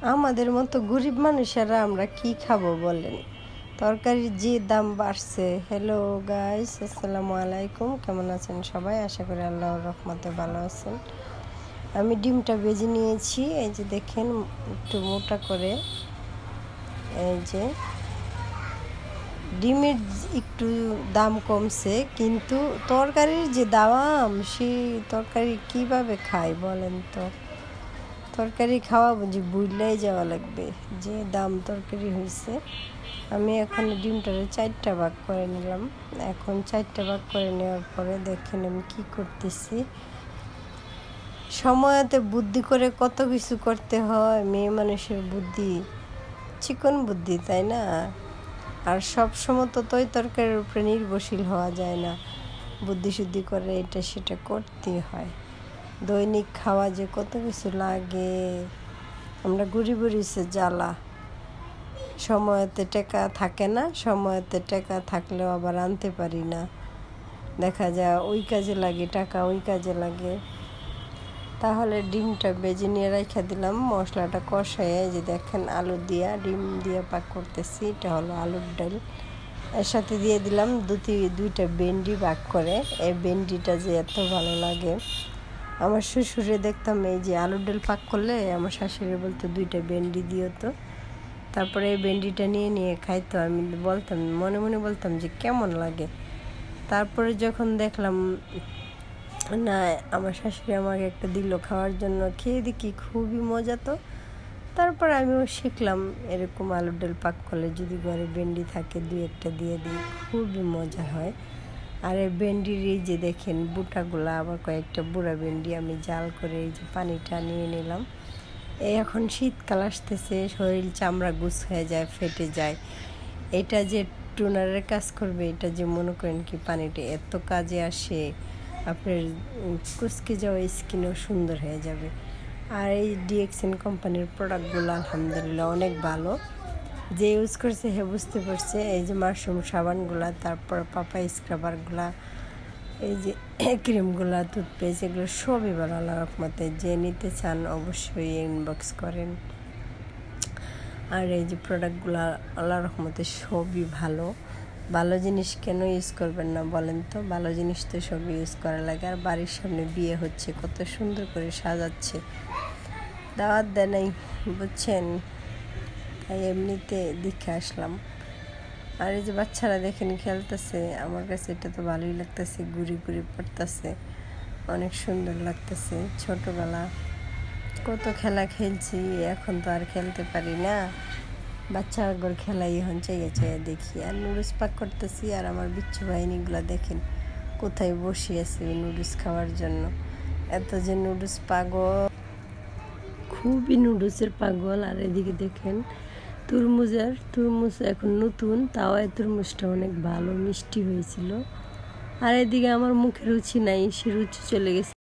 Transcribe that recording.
আমাদের মতো গরিব মানুষেরা আমরা কি খাবো বলেন? তরকারির যে দাম বাড়ছে। হ্যালো গাইস, আসসালামু আলাইকুম। কেমন আছেন সবাই? আশা করি আল্লাহর রহমতে ভালো আছেন। আমি ডিমটা ভেজে নিয়েছি, এই যে দেখেন একটু মোটা করে। এই যে ডিমের একটু দাম কমছে, কিন্তু তরকারির যে দাম, সেই তরকারি কিভাবে খাই বলেন তো? তরকারি খাওয়া বুঝি ভুললেই যাওয়া লাগবে, যে দাম তরকারি হয়েছে। আমি এখন ডিমটারে 4টা ভাগ করে নিলাম। এখন 4টা ভাগ করে নেওয়ার পরে দেখেন আমি কি করতেছি। সময়তে বুদ্ধি করে কত কিছু করতে হয়। মেয়ে মানুষের বুদ্ধি চিকন বুদ্ধি, তাই না? আর সব সময় তো তরকারির উপরে নির্ভরশীল হওয়া যায় না। বুদ্ধি শুদ্ধি করে এটা সেটা করতে হয়। দৈনিক খাওয়া যে কত কিছু লাগে। আমরা ঘুরি ঘুরিছে জ্বালা। সময়তে টাকা থাকে না, সময়তে টাকা থাকলেও আবার আনতে পারি না। দেখা যায় ওই কাজে লাগে টাকা, ওই কাজে লাগে। তাহলে ডিমটা ভেজে নিয়ে রেখে দিলাম, মশলাটা কষাইয়ে। যে দেখেন আলু দিয়া ডিম দিয়ে পাক করতেছি, এটা হলো আলুর ডাল। এর সাথে দিয়ে দিলাম দুইটা ভেন্ডি ভাগ করে। এই ভেন্ডিটা যে এত ভালো লাগে। আমার শ্বশুরে দেখতাম এই যে আলুর ডাল পাক করলে আমার শাশুড়ি বলতো 2টা ভেন্ডি দিও তো। তারপরে এই ভেন্ডিটা নিয়ে খাইতো। আমি বলতাম, মনে মনে বলতাম যে কেমন লাগে। তারপরে যখন দেখলাম না, আমার শাশুড়ি আমাকে একটা দিল খাওয়ার জন্য, খেয়ে দেখি খুবই মজা। তো তারপর আমিও শিখলাম এরকম আলুর ডাল পাক করলে যদি ঘরে ভেন্ডি থাকে 2-1টা দিয়ে দিই, খুবই মজা হয়। আর এই ভেন্ডির এই যে দেখেন বুটাগুলা, আবার কয়েকটা বুড়া ভেন্ডি আমি জাল করে এই যে পানিটা নিয়ে নিলাম। এখন শীতকাল আসতেছে, শরীর চামড়া গুছ হয়ে যায়, ফেটে যায়। এটা যে টোনারের কাজ করবে, এটা যে মনে করেন কি পানিটা এত কাজে আসে, আপনার কুচকে যাওয়া স্কিনও সুন্দর হয়ে যাবে। আর এই ডিএক্সএন কোম্পানির প্রোডাক্টগুলো আলহামদুলিল্লাহ অনেক ভালো। যে ইউজ করছে হে বুঝতে পারছে। এই যে মাশরুম সাবানগুলা, তারপর পাপাই স্ক্রাবারগুলা, এই যে ক্রিমগুলা, টুথপেস্ট, এগুলো সবই ভালো আল্লাহর রহমতে। যে নিতে চান অবশ্যই ইনবক্স করেন। আর এই যে প্রোডাক্টগুলো আল্লাহর রহমতে সবই ভালো। ভালো জিনিস কেন ইউজ করবেন না বলেন তো? ভালো জিনিস তো সবই ইউজ করা লাগে। আর বাড়ির সামনে বিয়ে হচ্ছে, কত সুন্দর করে সাজাচ্ছে, দাওয়াত দেয় নাই, বুঝছেন? তাই এমনিতে দেখে আসলাম। আর এই যে বাচ্চারা দেখেন খেলতেছে, আমার কাছে এটা তো ভালোই লাগতেছে। ঘুরি ঘুরি পড়তেছে, অনেক সুন্দর লাগতেছে। ছোটবেলা কত খেলা খেলছি, এখন তো আর খেলতে পারি না। বাচ্চাগুলোর খেলাই এখন চাইয়া দেখি। আর নুডলস পাক করতেছি। আর আমার বিচ্ছু বাহিনীগুলো দেখেন কোথায় বসে আছে নুডলস খাওয়ার জন্য। এত যে নুডলস পাগল, খুবই নুডলসের পাগল। আর এদিকে দেখেন তরমুজ এখন নতুন, তাও এই তরমুজটা অনেক ভালো মিষ্টি হয়েছিল। আর এদিকে আমার মুখে রুচি নাই, সে রুচি চলে গেছে।